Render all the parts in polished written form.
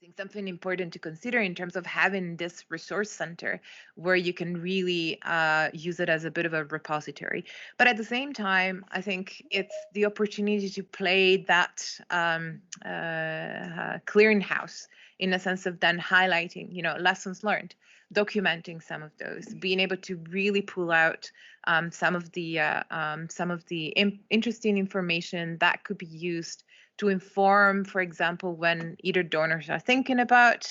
think something important to consider in terms of having this resource center where you can really use it as a bit of a repository. But at the same time, I think it's the opportunity to play that clearinghouse in a sense of then highlighting, lessons learned, documenting some of those, being able to really pull out some of the interesting information that could be used to inform, for example, when either donors are thinking about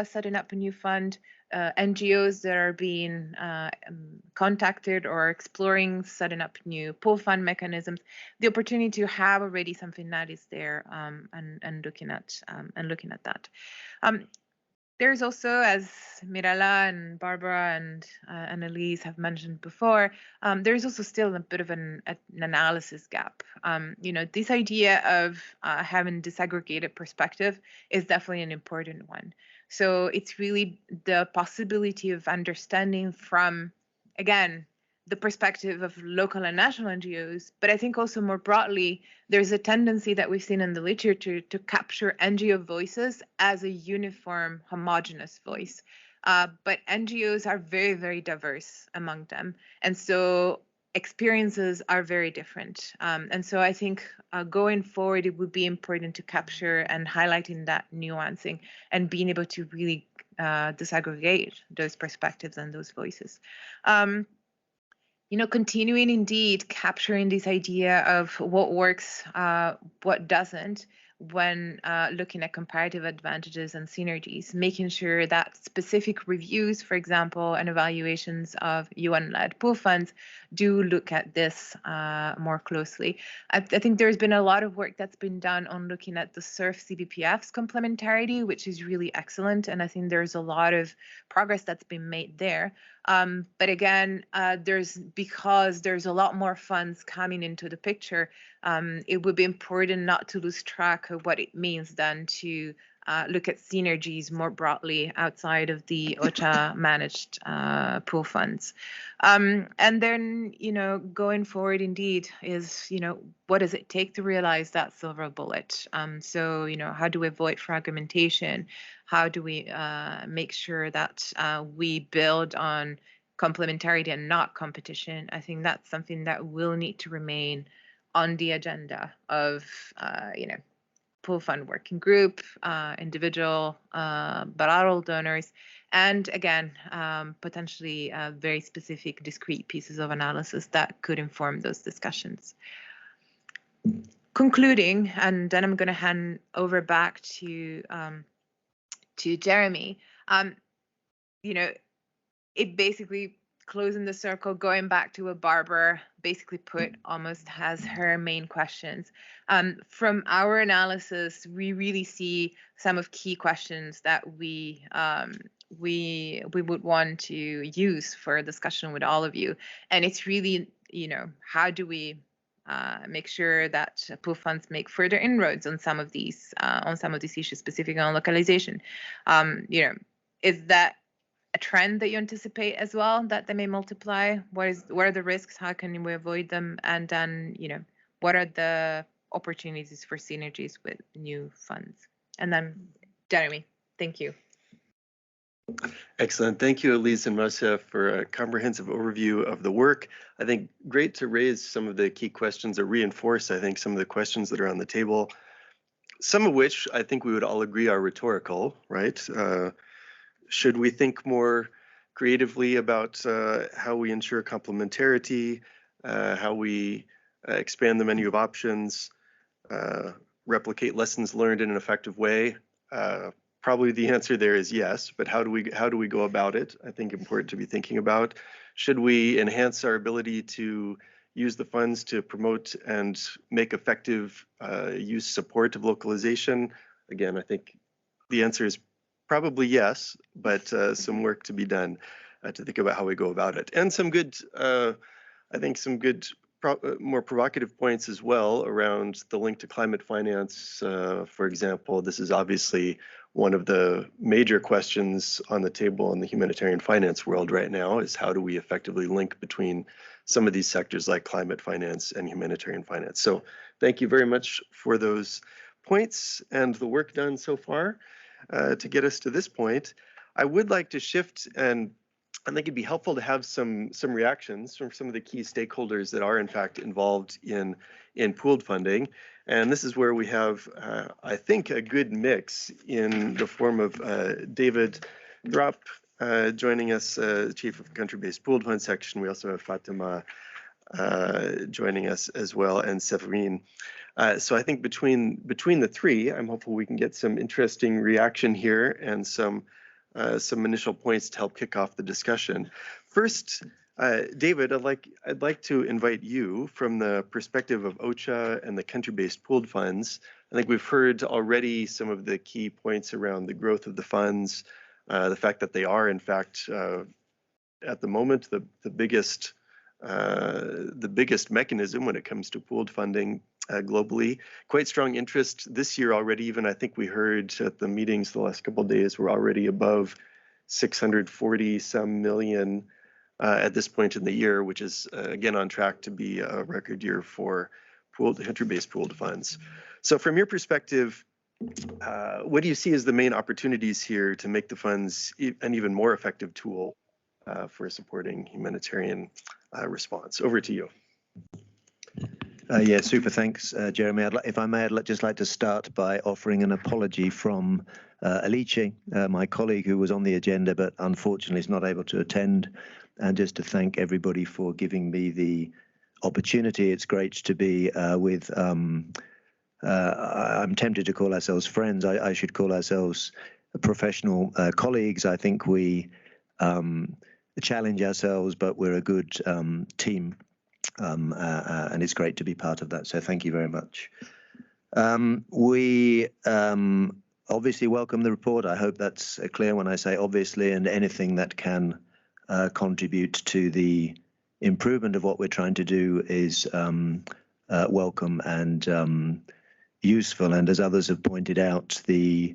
setting up a new fund, NGOs that are being contacted or exploring setting up new pool fund mechanisms, the opportunity to have already something that is there and looking at that. There's also, as Mirella and Barbara and Annalise have mentioned before, there's also still a bit of an analysis gap. This idea of having disaggregated perspective is definitely an important one. So it's really the possibility of understanding from, again, the perspective of local and national NGOs, but I think also more broadly, there's a tendency that we've seen in the literature to capture NGO voices as a uniform, homogenous voice. But NGOs are very, very diverse among them. And so experiences are very different. And so I think going forward, it would be important to capture and highlighting that nuancing and being able to really disaggregate those perspectives and those voices. Continuing indeed capturing this idea of what works, what doesn't, when looking at comparative advantages and synergies, making sure that specific reviews, for example, and evaluations of UN-led pool funds do look at this more closely. I think there's been a lot of work that's been done on looking at the SURF CBPF's complementarity, which is really excellent. And I think there's a lot of progress that's been made there. But again, because there's a lot more funds coming into the picture, it would be important not to lose track of what it means then to look at synergies more broadly outside of the OCHA managed pool funds. And then, going forward indeed is, what does it take to realize that silver bullet? So, how do we avoid fragmentation? How do we make sure that we build on complementarity and not competition? I think that's something that will need to remain on the agenda of, pool fund working group, individual bilateral donors, and again, potentially very specific, discrete pieces of analysis that could inform those discussions. Concluding, and then I'm going to hand over back to Jeremy. It basically, closing the circle, going back to what Barbara basically put almost as her main questions. From our analysis, we really see some of key questions that we would want to use for a discussion with all of you. And it's really, how do we make sure that pool funds make further inroads on some of these issues, specifically on localization? Is that a trend that you anticipate as well, that they may multiply? What are the risks? How can we avoid them? And then, what are the opportunities for synergies with new funds? And then, Jeremy, thank you. Excellent. Thank you, Elise and Marcia, for a comprehensive overview of the work. I think great to raise some of the key questions, or reinforce, I think, some of the questions that are on the table, some of which I think we would all agree are rhetorical, right? Should we think more creatively about how we ensure complementarity, how we expand the menu of options, replicate lessons learned in an effective way? Probably the answer there is yes, but how do we go about it? I think important to be thinking about. Should we enhance our ability to use the funds to promote and make effective use support of localization? Again, I think the answer is probably yes, but some work to be done to think about how we go about it. And some good, I think some good, more provocative points as well around the link to climate finance. For example, this is obviously one of the major questions on the table in the humanitarian finance world right now, is how do we effectively link between some of these sectors like climate finance and humanitarian finance. So thank you very much for those points and the work done so far. to get us to this point. I would like to shift, and I think it'd be helpful to have some reactions from some of the key stakeholders that are in fact involved in pooled funding. And this is where we have, I think, a good mix in the form of David Drop joining us, Chief of Country-Based Pooled Fund Section. We also have Fatima joining us as well, and Severine. So I think between the three, I'm hopeful we can get some interesting reaction here and some initial points to help kick off the discussion. First, David, I'd like to invite you from the perspective of OCHA and the country-based pooled funds. I think we've heard already some of the key points around the growth of the funds, the fact that they are, in fact, at the moment, the biggest mechanism when it comes to pooled funding globally. Quite strong interest this year already. Even I think we heard at the meetings the last couple of days, we're already above 640 some million at this point in the year, which is again on track to be a record year for country-based pooled funds. So from your perspective, what do you see as the main opportunities here to make the funds an even more effective tool for supporting humanitarian response? Over to you. Yeah, super. Thanks, Jeremy. If I may, I'd just like to start by offering an apology from Alice, my colleague who was on the agenda, but unfortunately is not able to attend, and just to thank everybody for giving me the opportunity. It's great to be with, I'm tempted to call ourselves friends. I should call ourselves professional colleagues. I think we challenge ourselves, but we're a good team. And it's great to be part of that. So thank you very much. We obviously welcome the report. I hope that's clear when I say obviously, and anything that can contribute to the improvement of what we're trying to do is welcome and useful. And as others have pointed out, in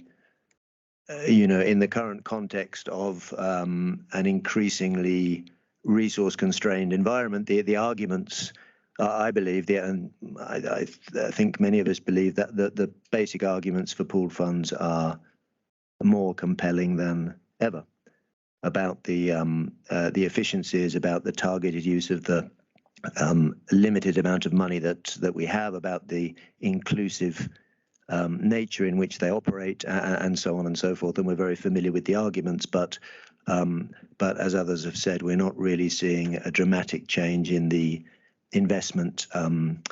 the current context of an increasingly resource-constrained environment, the arguments, I believe, and I think many of us believe that the basic arguments for pooled funds are more compelling than ever about the efficiencies, about the targeted use of the limited amount of money that we have, about the inclusive nature in which they operate, and so on and so forth. And we're very familiar with the arguments, but as others have said, we're not really seeing a dramatic change in the investment in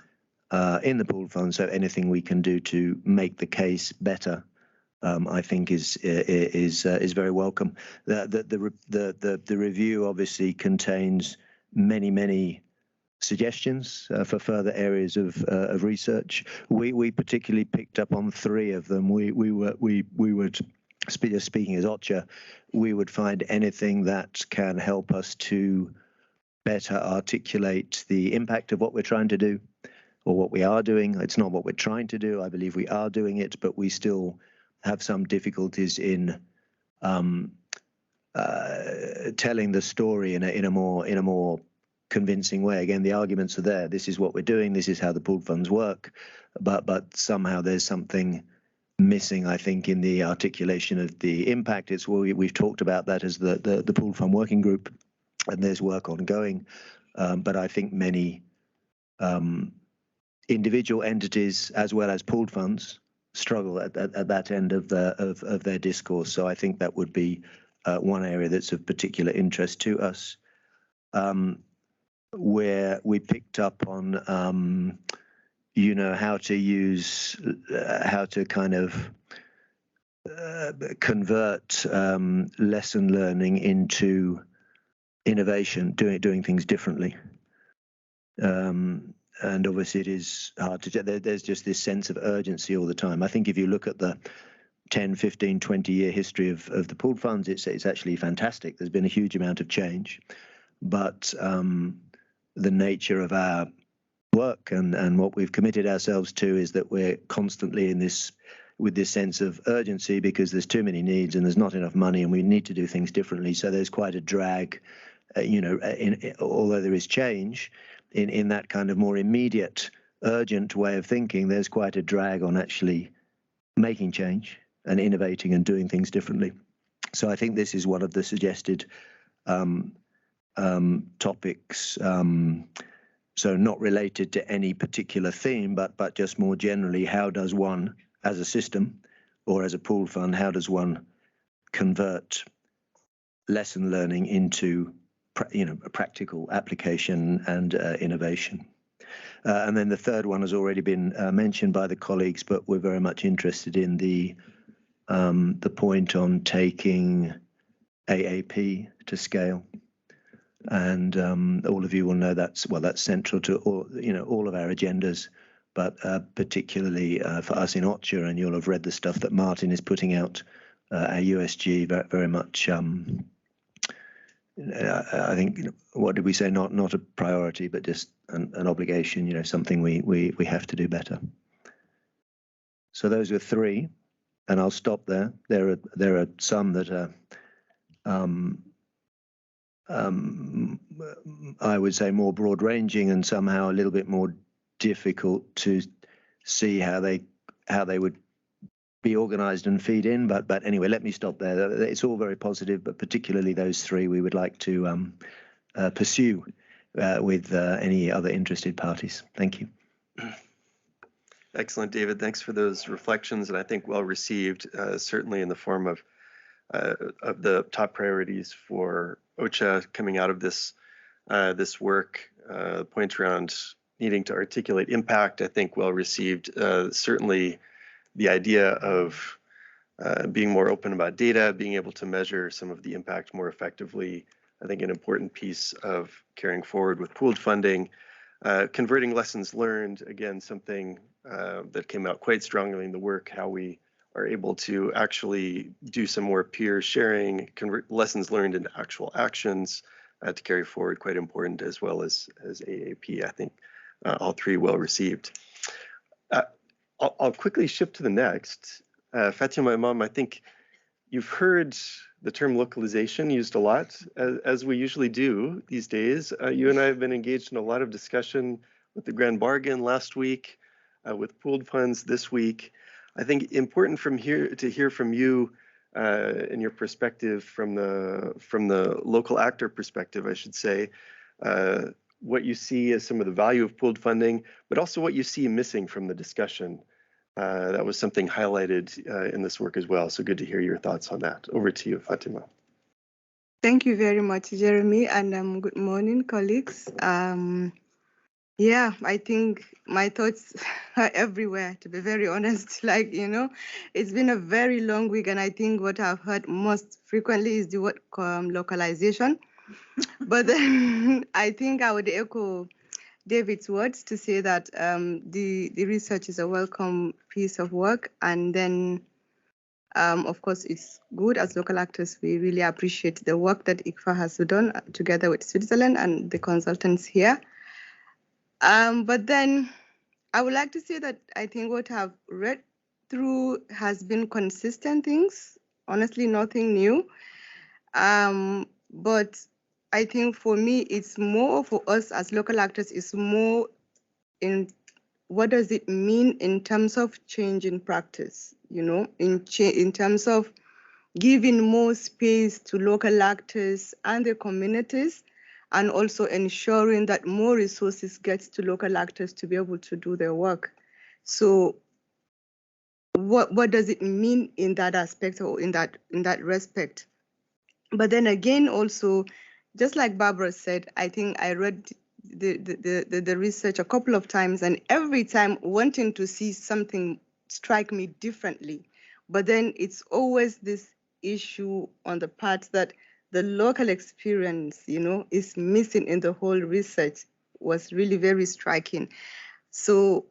the pooled fund. So anything we can do to make the case better, I think is very welcome. The review obviously contains many suggestions for further areas of research. We particularly picked up on three of them. We would, speaking as OCHA, we would find anything that can help us to better articulate the impact of what we're trying to do, or what we are doing. It's not what we're trying to do. I believe we are doing it, but we still have some difficulties in telling the story in a more convincing way. Again, the arguments are there. This is what we're doing. This is how the pooled funds work. But somehow there's something missing, I think, in the articulation of the impact. It's we've talked about that as the pooled fund working group, and there's work ongoing. But I think many individual entities as well as pooled funds struggle at that end of their discourse. So I think that would be one area that's of particular interest to us. Where we picked up on how to kind of convert lesson learning into innovation, doing things differently. And obviously it is hard to, there's just this sense of urgency all the time. I think if you look at the 10, 15, 20-year history of the pooled funds, it's actually fantastic. There's been a huge amount of change, but the nature of our work and what we've committed ourselves to is that we're constantly with this sense of urgency, because there's too many needs and there's not enough money and we need to do things differently. So there's quite a drag, although there is change in that kind of more immediate, urgent way of thinking, there's quite a drag on actually making change. and innovating and doing things differently. So I think this is one of the suggested topics. So not related to any particular theme, but just more generally, how does one, as a system or as a pooled fund, how does one convert lesson learning into a practical application and innovation? And then the third one has already been mentioned by the colleagues, but we're very much interested in the point on taking AAP to scale. And all of you will know that's central to all of our agendas, but particularly for us in OCHA, and you'll have read the stuff that Martin is putting out, our USG very much. I think, what did we say? Not a priority, but just an obligation. Something we have to do better. So those are three, and I'll stop there. There are some that are. I would say more broad-ranging and somehow a little bit more difficult to see how they would be organised and feed in. But anyway, let me stop there. It's all very positive, but particularly those three we would like to pursue with any other interested parties. Thank you. Excellent, David. Thanks for those reflections, and I think well received, certainly in the form of the top priorities for OCHA coming out of this work. Points around needing to articulate impact, I think well received. Certainly the idea of being more open about data, being able to measure some of the impact more effectively, I think an important piece of carrying forward with pooled funding. Converting lessons learned, again, something that came out quite strongly in the work, how we are able to actually do some more peer sharing, convert lessons learned into actual actions to carry forward, quite important, as well as AAP. I think all three well received. I'll quickly shift to the next. Fatima Imam, I think you've heard the term localization used a lot, as we usually do these days. You and I have been engaged in a lot of discussion with the Grand Bargain last week, with pooled funds this week. I think important to hear from you and your perspective from the local actor perspective, I should say, what you see as some of the value of pooled funding, but also what you see missing from the discussion. That was something highlighted in this work as well. So good to hear your thoughts on that. Over to you, Fatima. Thank you very much, Jeremy, and good morning, colleagues. Yeah, I think my thoughts are everywhere, to be very honest. It's been a very long week, and I think what I've heard most frequently is the word localization. But then I think I would echo David's words to say that the research is a welcome piece of work. And then, of course, it's good as local actors. We really appreciate the work that ICVA has done together with Switzerland and the consultants here. But then I would like to say that I think what I've read through has been consistent things, honestly, nothing new. But I think for me, it's more for us as local actors, it's more in what does it mean in terms of change in practice, in terms of giving more space to local actors and their communities, and also ensuring that more resources get to local actors to be able to do their work. So what does it mean in that aspect or in that respect? But then again, also, just like Barbara said, I think I read the research a couple of times, and every time wanting to see something strike me differently. But then it's always this issue on the part that the local experience, is missing in the whole research, was really very striking. So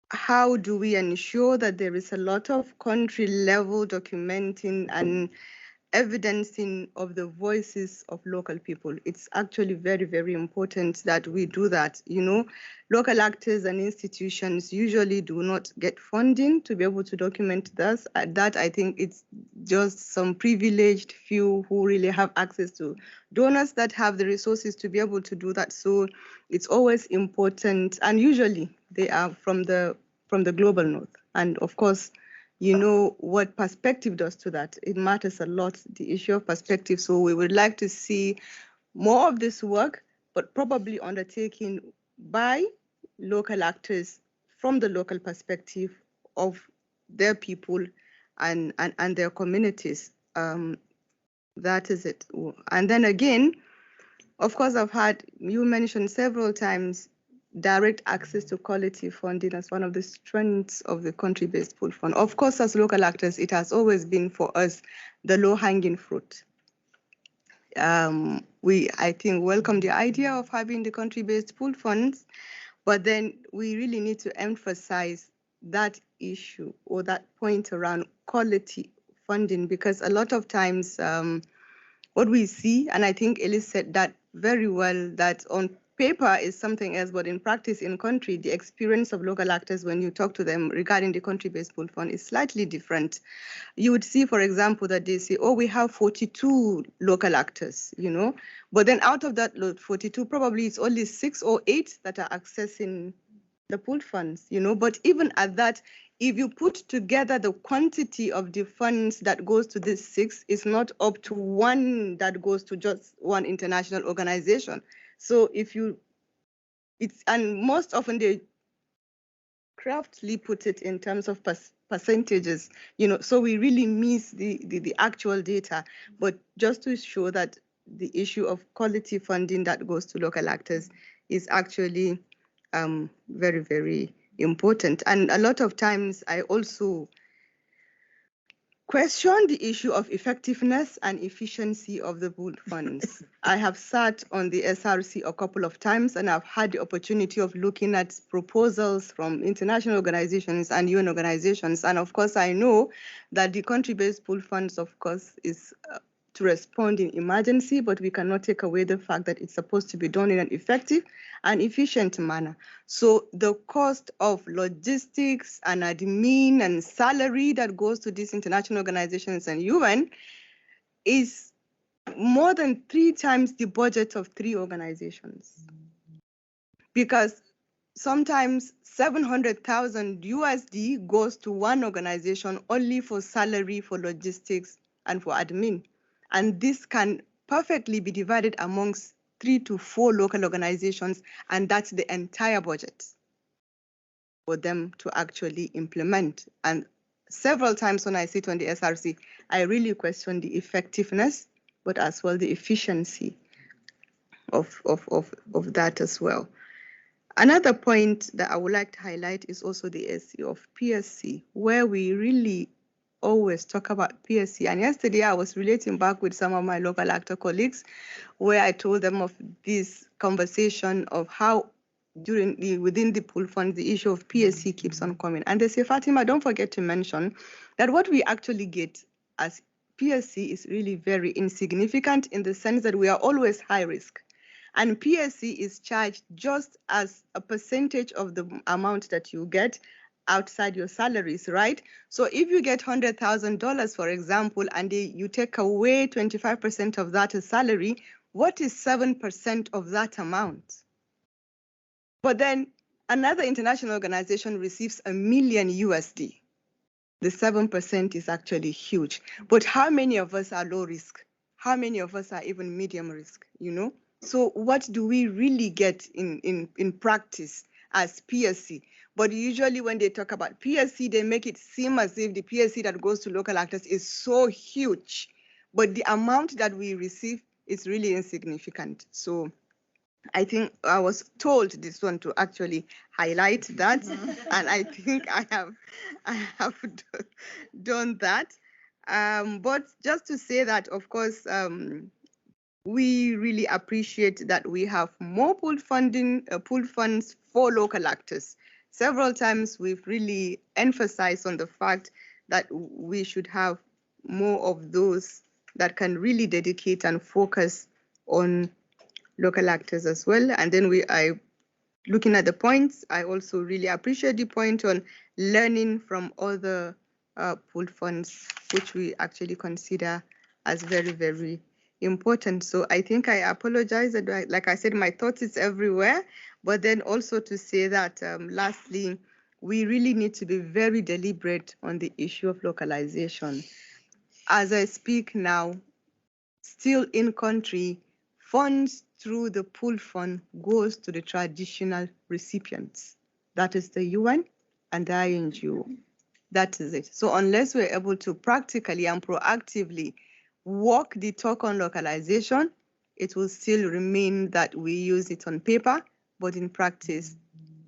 how do we ensure that there is a lot of country level documenting and evidencing of the voices of local people? It's actually very, very important that we do that. Local actors and institutions usually do not get funding to be able to document this. That I think it's just some privileged few who really have access to donors that have the resources to be able to do that. So it's always important, and usually they are from the global north. And of course, you know, what perspective does to that. It matters a lot, the issue of perspective. So we would like to see more of this work, but probably undertaken by local actors from the local perspective of their people and their communities. That is it. And then again, of course, you mentioned several times direct access to quality funding as one of the strengths of the country-based pool fund. Of course, as local actors, it has always been for us the low-hanging fruit. We, I think, welcome the idea of having the country-based pool funds, but then we really need to emphasize that issue or that point around quality funding, because a lot of times what we see, and I think Elise said that very well, that on paper is something else, but in practice, in country, the experience of local actors when you talk to them regarding the country-based pool fund is slightly different. You would see, for example, that they say, oh, we have 42 local actors, you know, but then out of that 42, probably it's only 6 or 8 that are accessing the pool funds, you know, but even at that, if you put together the quantity of the funds that goes to this 6, it's not up to 1 that goes to just one international organization. So if you, and most often they craftily put it in terms of percentages, you know, so we really miss the actual data, but just to show that the issue of quality funding that goes to local actors is actually very, very important. And a lot of times I also question the issue of effectiveness and efficiency of the pool funds. I have sat on the SRC a couple of times, and I've had the opportunity of looking at proposals from international organizations and UN organizations. And of course, I know that the country-based pool funds, of course, is to respond in emergency, but we cannot take away the fact that it's supposed to be done in an effective and efficient manner. So the cost of logistics and admin and salary that goes to these international organizations and UN is more than 3 times the budget of 3 organizations. Because sometimes 700,000 USD goes to one organization only for salary, for logistics, and for admin. And this can perfectly be divided amongst 3 to 4 local organizations, and that's the entire budget for them to actually implement. And several times when I sit on the SRC, I really question the effectiveness, but as well the efficiency of that as well. Another point that I would like to highlight is also the issue of PSC, where we really always talk about PSC. And yesterday I was relating back with some of my local actor colleagues, where I told them of this conversation of how within the pool fund, the issue of PSC keeps on coming. And they say, Fatima, don't forget to mention that what we actually get as PSC is really very insignificant, in the sense that we are always high risk. And PSC is charged just as a percentage of the amount that you get outside your salaries, right? So if you get $100,000, for example, and you take away 25% of that as salary, what is 7% of that amount? But then another international organization receives $1 million USD. The 7% is actually huge. But how many of us are low risk? How many of us are even medium risk, you know? So what do we really get in practice as PSC? But usually when they talk about PSC, they make it seem as if the PSC that goes to local actors is so huge, but the amount that we receive is really insignificant. So I think I was told this one to actually highlight that, and I think I have done that. But just to say that, of course, we really appreciate that we have more pool funds for local actors. Several times we've really emphasized on the fact that we should have more of those that can really dedicate and focus on local actors as well. And then looking at the points, I also really appreciate the point on learning from other pool funds, which we actually consider as very, very important. So I think I apologize that, like I said, my thoughts is everywhere, but then also to say that lastly, we really need to be very deliberate on the issue of localization. As I speak now, still in country, funds through the pool fund goes to the traditional recipients. That is the UN and the NGO. That is it. So unless we're able to practically and proactively walk the talk on localization, it will still remain that we use it on paper, but in practice,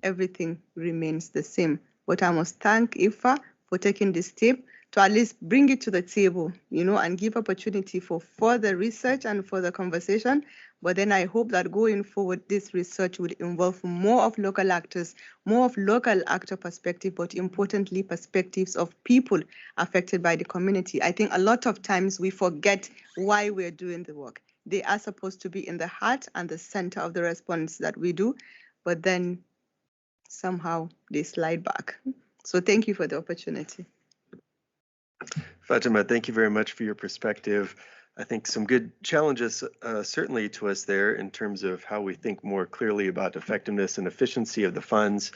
everything remains the same. But I must thank IFA for taking this step to at least bring it to the table, and give opportunity for further research and further conversation. But then I hope that going forward, this research would involve more of local actors, more of local actor perspective, but importantly, perspectives of people affected by the community. I think a lot of times we forget why we're doing the work. They are supposed to be in the heart and the center of the response that we do, but then somehow they slide back. So thank you for the opportunity. Fatima, thank you very much for your perspective. I think some good challenges certainly to us there in terms of how we think more clearly about effectiveness and efficiency of the funds,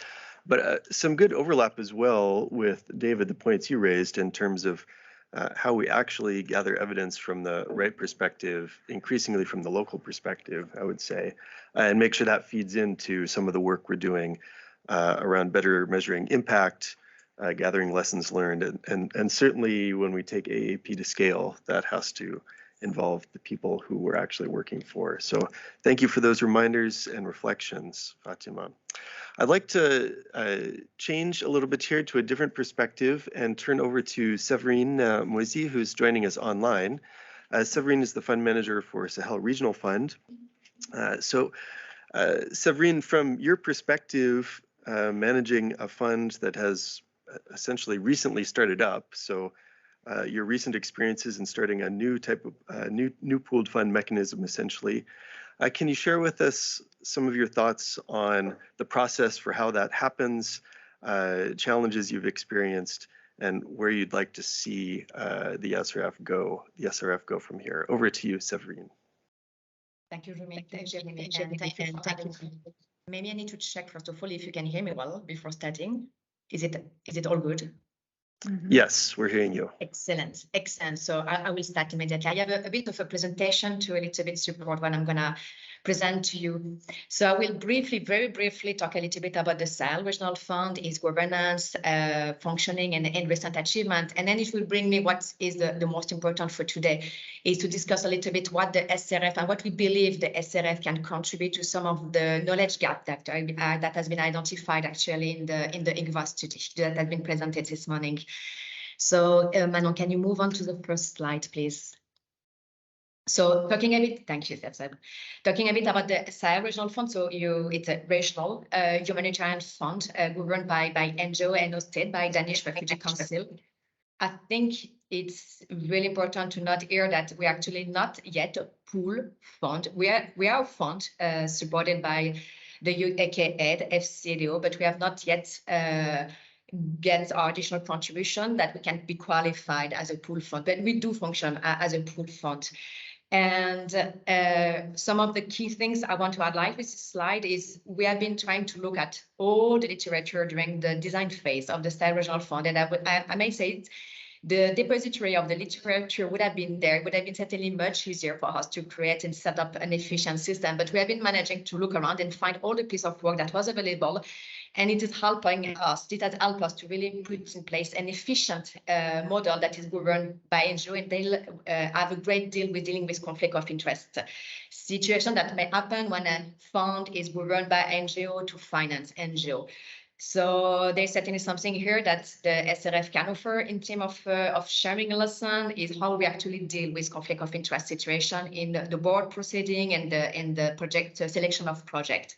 but some good overlap as well with, David, the points you raised in terms of how we actually gather evidence from the right perspective, increasingly from the local perspective, I would say, and make sure that feeds into some of the work we're doing around better measuring impact, gathering lessons learned, and certainly when we take AAP to scale, that has to involve the people who we're actually working for. So thank you for those reminders and reflections, Fatima. I'd like to change a little bit here to a different perspective and turn over to Séverine Moisy, who's joining us online. Séverine is the fund manager for Sahel Regional Fund. Séverine, from your perspective, managing a fund that has essentially recently started up, so your recent experiences in starting a new type of new pooled fund mechanism, essentially, can you share with us some of your thoughts on the process for how that happens, challenges you've experienced, and where you'd like to see the SRF go from here? Over to you, Séverine. Thank you, Jeremy, and thank you for having me. Maybe I need to check first of all if you can hear me well before starting. Is it all good? Mm-hmm. Yes, we're hearing you. Excellent, excellent. So I will start immediately. I have a bit of a presentation to a little bit support what I'm gonna present to you. So I will very briefly talk a little bit about the Sahel Regional Fund, its governance, functioning, and recent achievement. And then it will bring me what is the most important for today, is to discuss a little bit what the SRF and what we believe the SRF can contribute to some of the knowledge gap that has been identified actually in the ICVA study that has been presented this morning. So Manon, can you move on to the first slide, please? So talking a bit, thank you, Steph. Talking a bit about the Sahel Regional Fund. So it's a regional humanitarian fund governed by NGO and hosted by Danish Refugee Council. I think it's really important to note here that we're actually not yet a pool fund. We are a fund supported by the UK-led FCDO, but we have not yet get our additional contribution that we can be qualified as a pool fund, but we do function as a pool fund. And some of the key things I want to highlight with this slide is we have been trying to look at all the literature during the design phase of the Sahel Regional Fund, and I may say the depository of the literature would have been there. It would have been certainly much easier for us to create and set up an efficient system, but we have been managing to look around and find all the piece of work that was available. And it is helping us. It has helped us to really put in place an efficient model that is governed by NGO, and they have a great deal with dealing with conflict of interest situation that may happen when a fund is governed by NGO to finance NGO. So there's certainly something here that the SRF can offer in terms of sharing a lesson, is how we actually deal with conflict of interest situation in the board proceeding and the project selection of project.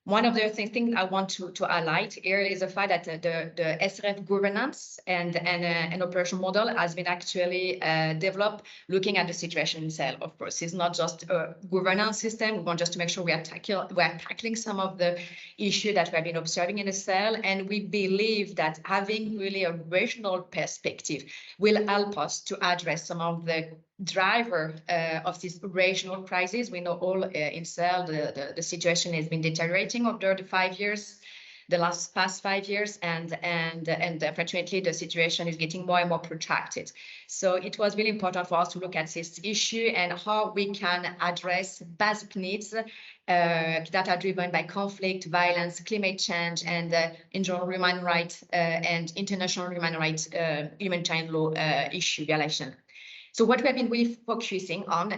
One of the things I want to highlight here is the fact that the SRF governance and an operation model has been actually developed looking at the situation in Sahel. Of course, it's not just a governance system. We want just to make sure we are tackling some of the issues that we have been observing in the Sahel, and we believe that having really a regional perspective will help us to address some of the driver of this regional crisis. We know all in Sahel the situation has been deteriorating over the 5 years the past 5 years, and unfortunately the situation is getting more and more protracted. So it was really important for us to look at this issue and how we can address basic needs that are driven by conflict, violence, climate change, and in general human rights and international human rights, humanitarian law issue violation. So what we have been really focusing on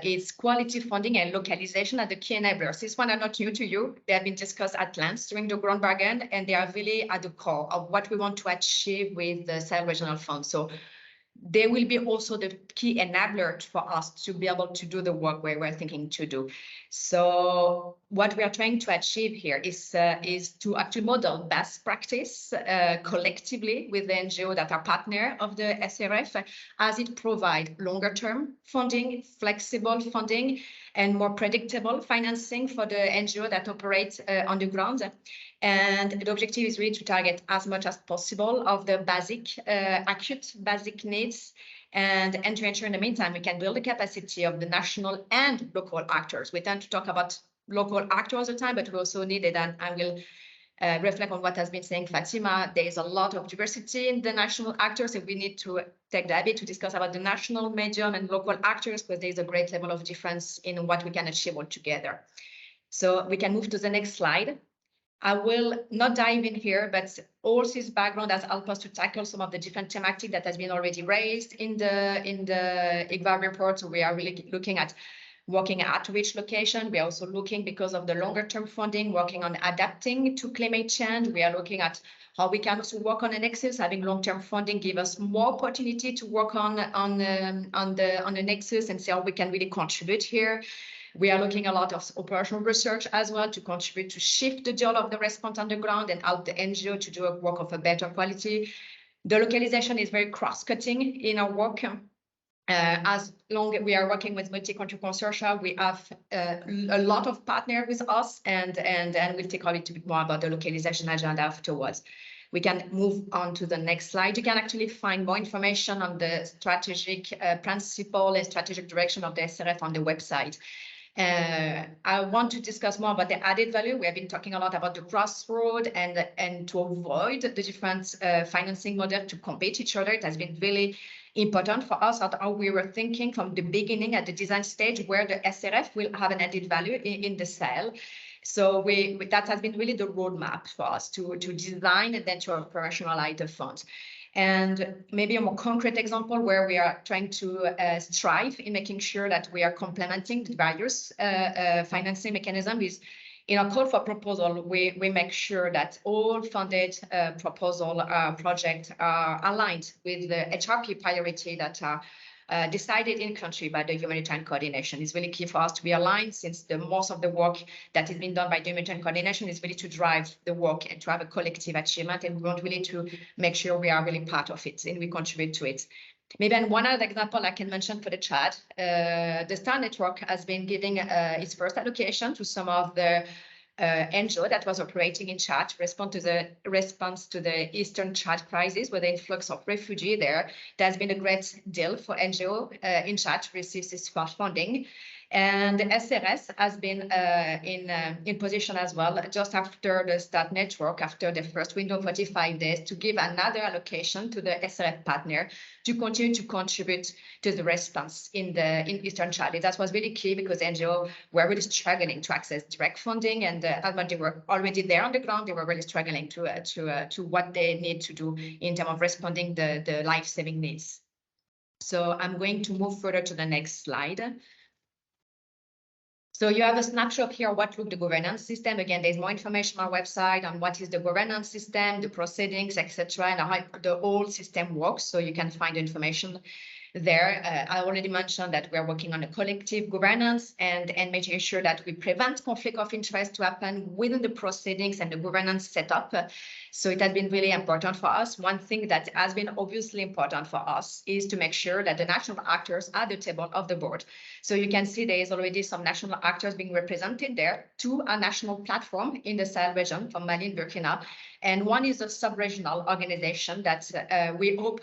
is quality funding and localization are the key enablers. These ones are not new to you. They have been discussed at length during the Grand Bargain, and they are really at the core of what we want to achieve with the Sahel Regional Fund. So they will be also the key enabler for us to be able to do the work we're thinking to do. So what we are trying to achieve here is to actually model best practice collectively with the NGO that are partner of the SRF, as it provides longer term funding, flexible funding, and more predictable financing for the NGO that operate on the ground. And the objective is really to target as much as possible of the basic, acute basic needs, and to ensure in the meantime we can build the capacity of the national and local actors. We tend to talk about local actors all the time, but we also need it, and I will reflect on what has been saying Fatima. There is a lot of diversity in the national actors, and we need to take the habit to discuss about the national, medium, and local actors, because there is a great level of difference in what we can achieve all together. So we can move to the next slide. I will not dive in here, but all this background has helped us to tackle some of the different thematics that has been already raised in the ICVA report. So we are really looking at working at which location. We are also looking, because of the longer term funding, working on adapting to climate change. We are looking at how we can also work on the nexus. Having long-term funding give us more opportunity to work on the nexus and see how we can really contribute here. We are looking a lot of operational research as well to contribute to shift the dial of the response on the ground and help the NGO to do a work of a better quality. The localization is very cross-cutting in our work. As long as we are working with multi-country consortia, we have a lot of partners with us, and we'll talk a little bit more about the localization agenda afterwards. We can move on to the next slide. You can actually find more information on the strategic principle and strategic direction of the SRF on the website. I want to discuss more about the added value. We have been talking a lot about the crossroad and to avoid the different financing models to compete each other. It has been really important for us how we were thinking from the beginning at the design stage, where the SRF will have an added value in the Sahel. So that has been really the roadmap for us to design and then to operationalize the funds. And maybe a more concrete example where we are trying to strive in making sure that we are complementing the various financing mechanisms is in our call for proposal, we make sure that all funded proposal projects are aligned with the HRP priority that are decided in country by the humanitarian coordination. It's really key for us to be aligned, since the most of the work that is being done by the humanitarian coordination is really to drive the work and to have a collective achievement, and we want really to make sure we are really part of it and we contribute to it. Maybe one other example I can mention for the Chad, the STAR network has been giving its first allocation to some of the NGO that was operating in Chad to respond to the Eastern Chad crisis, with the influx of refugees there. There's been a great deal for NGO in Chad to receive this funding. And the SRS has been in position as well, just after the START network, after the first window of 45 days, to give another allocation to the SRF partner to continue to contribute to the response in Eastern Chad. That was really key, because NGO were really struggling to access direct funding, and although they were already there on the ground, they were really struggling to what they need to do in terms of responding the life-saving needs. So I'm going to move further to the next slide. So you have a snapshot here of what look the governance system. Again, there's more information on our website on what is the governance system, the proceedings, etc., and how the whole system works. So you can find information there. I already mentioned that we're working on a collective governance and making sure that we prevent conflict of interest to happen within the proceedings and the governance setup. So it has been really important for us. One thing that has been obviously important for us is to make sure that the national actors are at the table of the board. So you can see there is already some national actors being represented there, 2 are national platform in the Sahel region from Mali and Burkina, and one is a sub-regional organization that we hope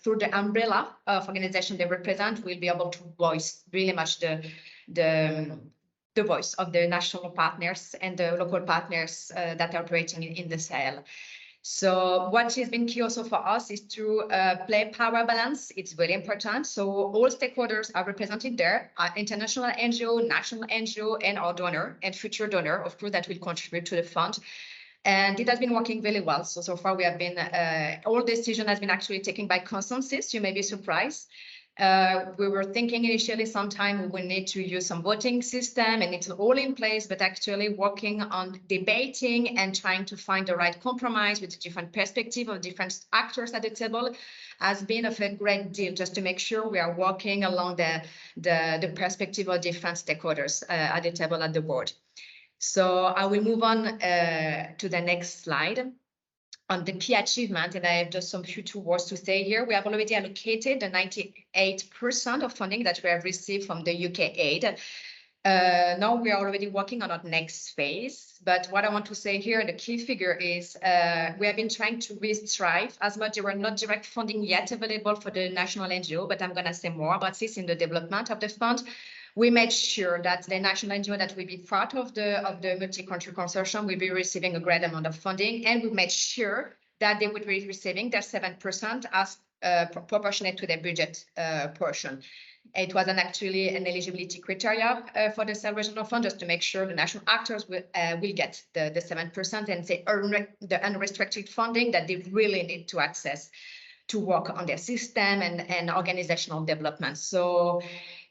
through the umbrella of organization they represent will be able to voice really much the the voice of the national partners and the local partners that are operating in the Sahel. So what has been key also for us is to play power balance. It's very important. So all stakeholders are represented there, international NGO, national NGO, and our donor and future donor, of course, that will contribute to the fund. And it has been working really well. So far we have been, all decision has been actually taken by consensus. You may be surprised. We were thinking initially sometime we will need to use some voting system and it's all in place, but actually working on debating and trying to find the right compromise with different perspective of different actors at the table has been of a great deal, just to make sure we are working along the perspective of different stakeholders at the table at the board. So I will move on to the next slide. On the key achievement, and I have just some few words to say here. We have already allocated the 98% of funding that we have received from the UK aid. Now we are already working on our next phase. But what I want to say here, the key figure is we have been trying to strive as much. There were not direct funding yet available for the national NGO, but I'm going to say more about this in the development of the fund. We made sure that the national NGO that will be part of the multi-country consortium will be receiving a great amount of funding, and we made sure that they would be receiving their 7% as proportionate to their budget portion. It was actually an eligibility criteria for the Sahel Regional Fund, just to make sure the national actors will get the 7% and say the unrestricted funding that they really need to access to work on their system and organizational development. So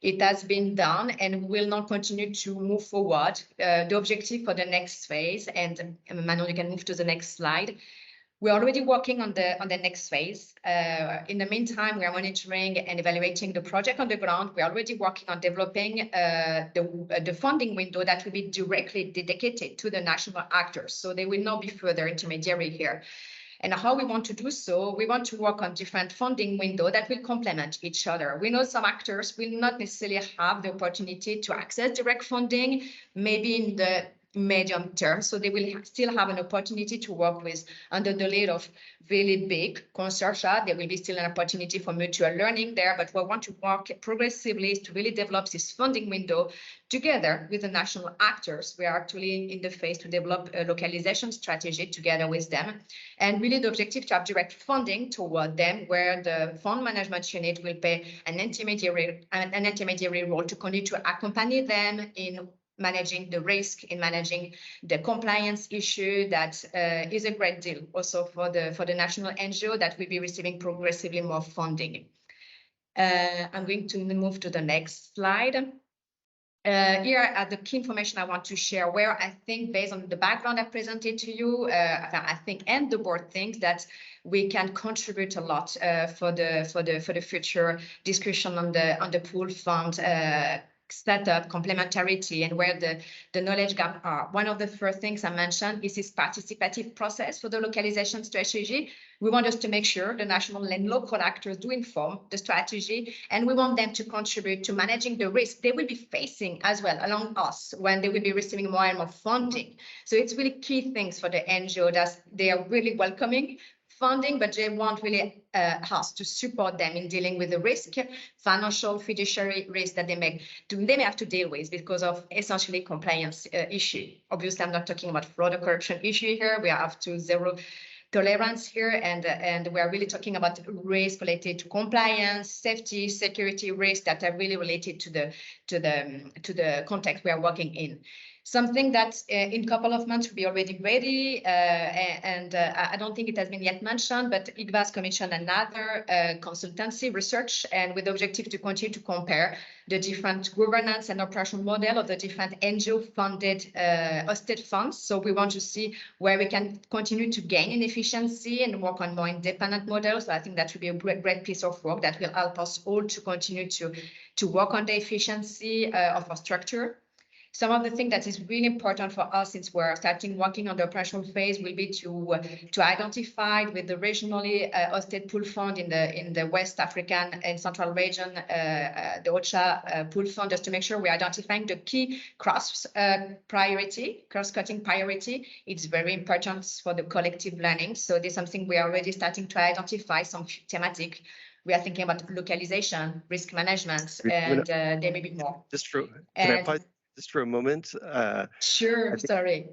it has been done and will now continue to move forward. The objective for the next phase, and Manon, you can move to the next slide. We're already working on the next phase. In the meantime, we are monitoring and evaluating the project on the ground. We're already working on developing the funding window that will be directly dedicated to the national actors. So there will not be further intermediary here. And how we want to do so, we want to work on different funding windows that will complement each other. We know some actors will not necessarily have the opportunity to access direct funding, maybe in the medium term. So they will still have an opportunity to work with under the lead of really big consortia. There will be still an opportunity for mutual learning there, but we want to work progressively to really develop this funding window together with the national actors. We are actually in the phase to develop a localization strategy together with them. And really the objective to have direct funding toward them, where the fund management unit will play an intermediary role to continue to accompany them in managing the risk, in managing the compliance issue. That is a great deal also for the national NGO that will be receiving progressively more funding. I'm going to move to the next slide. Here are the key information I want to share, where I think, based on the background I presented to you, I think, and the board thinks that we can contribute a lot for the future discussion on the pool fund setup, complementarity, and where the knowledge gap are. One of the first things I mentioned is this participative process for the localization strategy. We want us to make sure the national and local actors do inform the strategy, and we want them to contribute to managing the risk they will be facing as well along us when they will be receiving more and more funding. So it's really key things for the NGO that they are really welcoming funding, but they want really us to support them in dealing with the risk, financial, fiduciary risk that they may have to deal with because of essentially compliance issue. Obviously, I'm not talking about fraud or corruption issue here. We have to zero tolerance here, and we are really talking about risk related to compliance, safety, security risks that are really related to the context we are working in. Something that in a couple of months will be already ready, and I don't think it has been yet mentioned, but ICVA has commissioned another consultancy research, and with the objective to continue to compare the different governance and operational model of the different NGO-funded hosted funds. So we want to see where we can continue to gain in efficiency and work on more independent models. So I think that will be a great piece of work that will help us all to continue to work on the efficiency of our structure. Some of the things that is really important for us, since we're starting working on the operational phase, will be to identify with the regionally hosted pool fund in the West African and Central region, the OCHA pool fund, just to make sure we're identifying the key cross-cutting priority. It's very important for the collective learning. So this is something we are already starting to identify some thematic. We are thinking about localization, risk management, and there may be more. Just can I pause? just for a moment. Sure, sorry.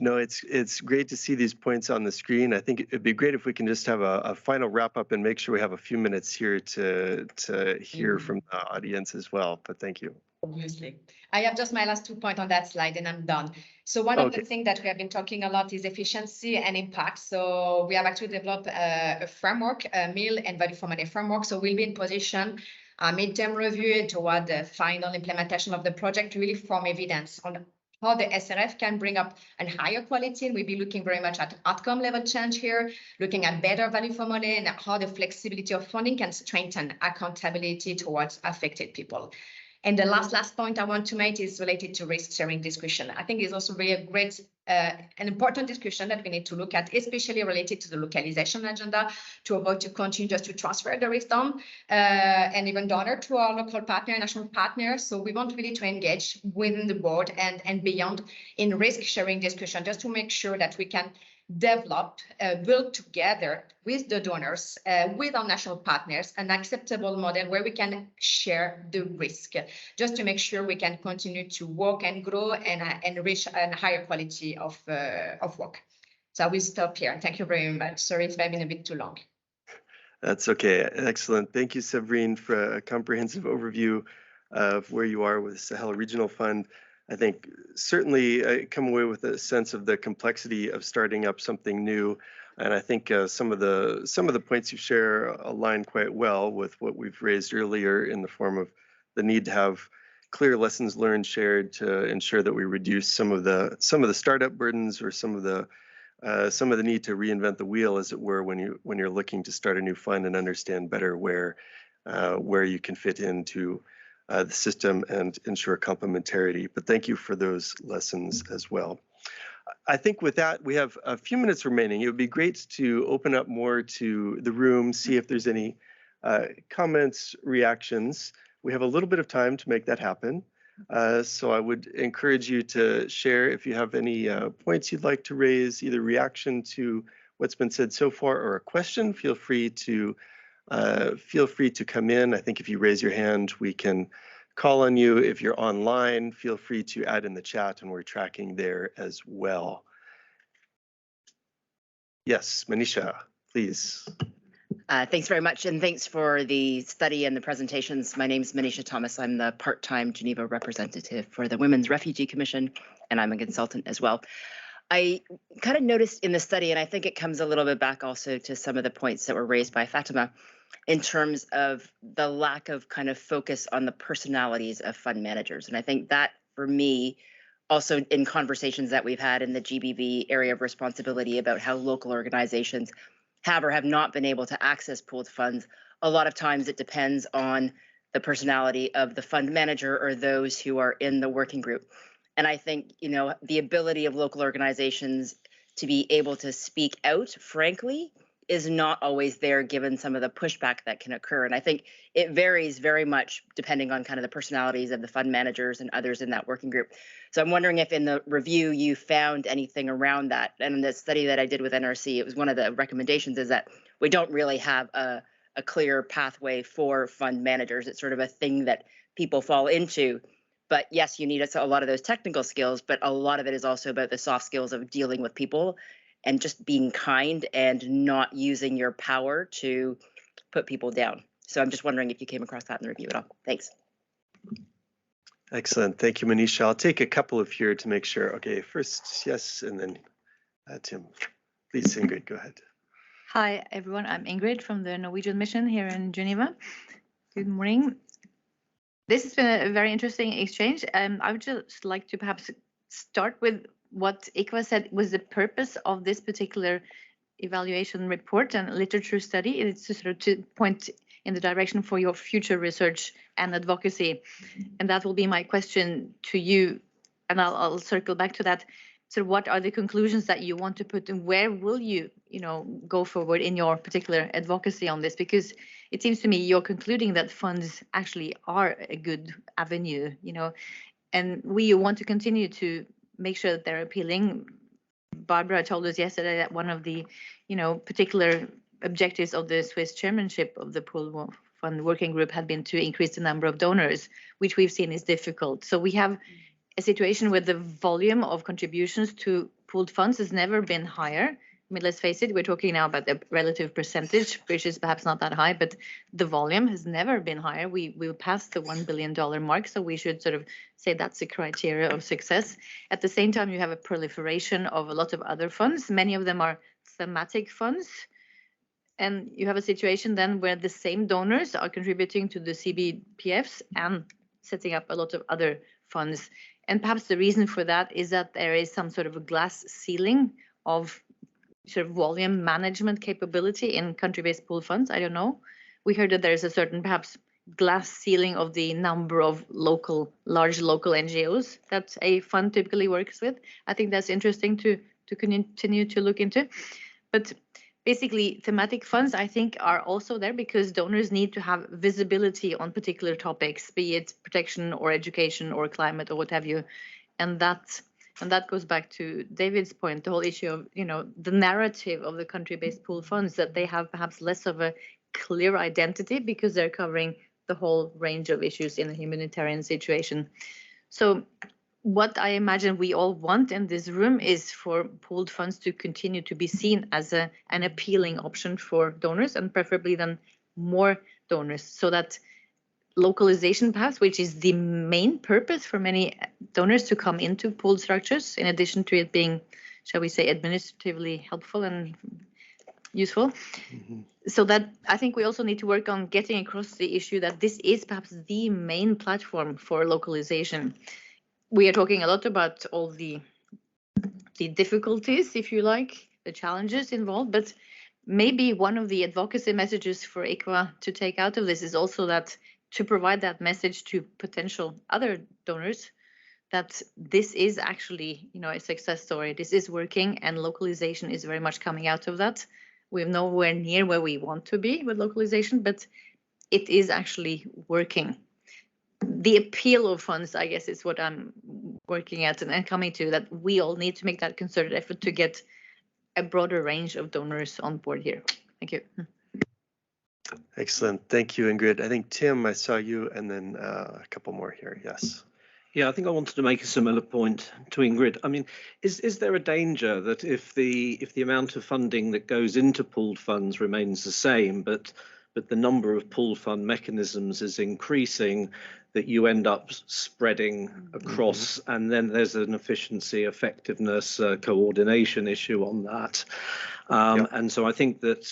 No, it's great to see these points on the screen. I think it'd be great if we can just have a final wrap up and make sure we have a few minutes here to hear from the audience as well. But thank you. Obviously. I have just my last 2 points on that slide and I'm done. So one of the things that we have been talking a lot is efficiency and impact. So we have actually developed a framework, a meal and value for money framework. So we'll be in position, midterm review toward the final implementation of the project to really form evidence on how the SRF can bring up a higher quality. And we'll be looking very much at outcome level change here, looking at better value for money and how the flexibility of funding can strengthen accountability towards affected people. And the last point I want to make is related to risk sharing discussion. I think it's also really a great, an important discussion that we need to look at, especially related to the localization agenda, to avoid to continue just to transfer the risk down and even donor to our local partner, national partners. So we want really to engage within the board and beyond in risk sharing discussion, just to make sure that we can develop, build together with the donors, with our national partners, an acceptable model where we can share the risk, just to make sure we can continue to work and grow and reach a higher quality of work. So I will stop here. Thank you very much. Sorry if I've been a bit too long. That's okay. Excellent. Thank you, Séverine, for a comprehensive overview of where you are with Sahel Regional Fund. I think certainly I come away with a sense of the complexity of starting up something new, and I think some of the points you share align quite well with what we've raised earlier in the form of the need to have clear lessons learned shared to ensure that we reduce some of the startup burdens or some of the need to reinvent the wheel, as it were, when you're looking to start a new fund and understand better where you can fit into the system and ensure complementarity. But thank you for those lessons as well. I think with that, we have a few minutes remaining. It would be great to open up more to the room, see if there's any comments, reactions. We have a little bit of time to make that happen. So I would encourage you to share if you have any points you'd like to raise, either reaction to what's been said so far or a question. Feel free to come in. I think if you raise your hand, we can call on you. If you're online, feel free to add in the chat and we're tracking there as well. Yes, Manisha, please. Thanks very much, and thanks for the study and the presentations. My name is Manisha Thomas. I'm the part-time Geneva representative for the Women's Refugee Commission, and I'm a consultant as well. I kind of noticed in the study, and I think it comes a little bit back also to some of the points that were raised by Fatima, in terms of the lack of kind of focus on the personalities of fund managers. And I think that, for me, also in conversations that we've had in the GBV area of responsibility about how local organizations have or have not been able to access pooled funds, a lot of times it depends on the personality of the fund manager or those who are in the working group. And I think, you know, the ability of local organizations to be able to speak out, frankly, is not always there given some of the pushback that can occur. And I think it varies very much depending on kind of the personalities of the fund managers and others in that working group. So I'm wondering if in the review you found anything around that. And in the study that I did with NRC, it was one of the recommendations is that we don't really have a clear pathway for fund managers. It's sort of a thing that people fall into. But yes, you need a lot of those technical skills, but a lot of it is also about the soft skills of dealing with people and just being kind and not using your power to put people down. So I'm just wondering if you came across that in the review at all. Thanks. Excellent. Thank you, Manisha. I'll take a couple of here to make sure. Okay, first, yes, and then Tim. Please, Ingrid, go ahead. Hi, everyone. I'm Ingrid from the Norwegian mission here in Geneva. Good morning. This has been a very interesting exchange. I would just like to perhaps start with what ICVA said was the purpose of this particular evaluation report and literature study. It's to sort of to point in the direction for your future research and advocacy. And that will be my question to you. And I'll circle back to that. So what are the conclusions that you want to put and where will you, go forward in your particular advocacy on this? Because it seems to me you're concluding that funds actually are a good avenue, and we want to continue to make sure that they're appealing. Barbara told us yesterday that one of the, particular objectives of the Swiss chairmanship of the pool fund working group had been to increase the number of donors, which we've seen is difficult. So we have a situation where the volume of contributions to pooled funds has never been higher. I mean, let's face it, we're talking now about the relative percentage, which is perhaps not that high, but the volume has never been higher. We passed the $1 billion mark, so we should sort of say that's a criteria of success. At the same time, you have a proliferation of a lot of other funds. Many of them are thematic funds. And you have a situation then where the same donors are contributing to the CBPFs and setting up a lot of other funds. And perhaps the reason for that is that there is some sort of a glass ceiling of sort of volume management capability in country-based pool funds. I don't know. We heard that there is a certain perhaps glass ceiling of the number of large local NGOs that a fund typically works with. I think that's interesting to continue to look into. But basically, thematic funds, I think, are also there because donors need to have visibility on particular topics, be it protection or education or climate or what have you. And that goes back to David's point, the whole issue of, the narrative of the country-based pool funds, that they have perhaps less of a clear identity because they're covering the whole range of issues in a humanitarian situation. So what I imagine we all want in this room is for pooled funds to continue to be seen as an appealing option for donors, and preferably then more donors, so that localization path, which is the main purpose for many donors to come into pooled structures, in addition to it being, shall we say, administratively helpful and useful. So that I think we also need to work on getting across the issue that this is perhaps the main platform for localization. We are talking a lot about all the difficulties, if you like, the challenges involved, but maybe one of the advocacy messages for ICVA to take out of this is also that to provide that message to potential other donors that this is actually, a success story. This is working, and localization is very much coming out of that. We're nowhere near where we want to be with localization, but it is actually working. The appeal of funds, I guess, is what I'm working at and coming to, that we all need to make that concerted effort to get a broader range of donors on board here. Thank you. Excellent. Thank you, Ingrid. I think, Tim, I saw you, and then a couple more here. Yes. Yeah, I think I wanted to make a similar point to Ingrid. I mean, is there a danger that if the amount of funding that goes into pooled funds remains the same, but the number of pooled fund mechanisms is increasing, that you end up spreading across, and then there's an efficiency, effectiveness, coordination issue on that. And so I think that,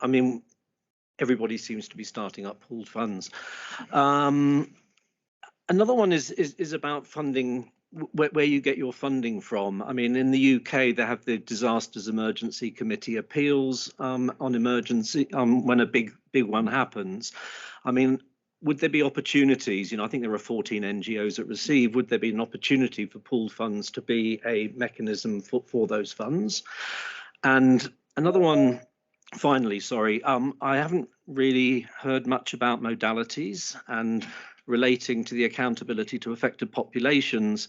I mean, everybody seems to be starting up pooled funds. Another one is about funding, where you get your funding from. I mean, in the UK, they have the Disasters Emergency Committee appeals on emergency when a big one happens. I mean, would there be opportunities? I think there are 14 NGOs that receive. Would there be an opportunity for pooled funds to be a mechanism for those funds? And another one, finally, sorry, I haven't really heard much about modalities and relating to the accountability to affected populations.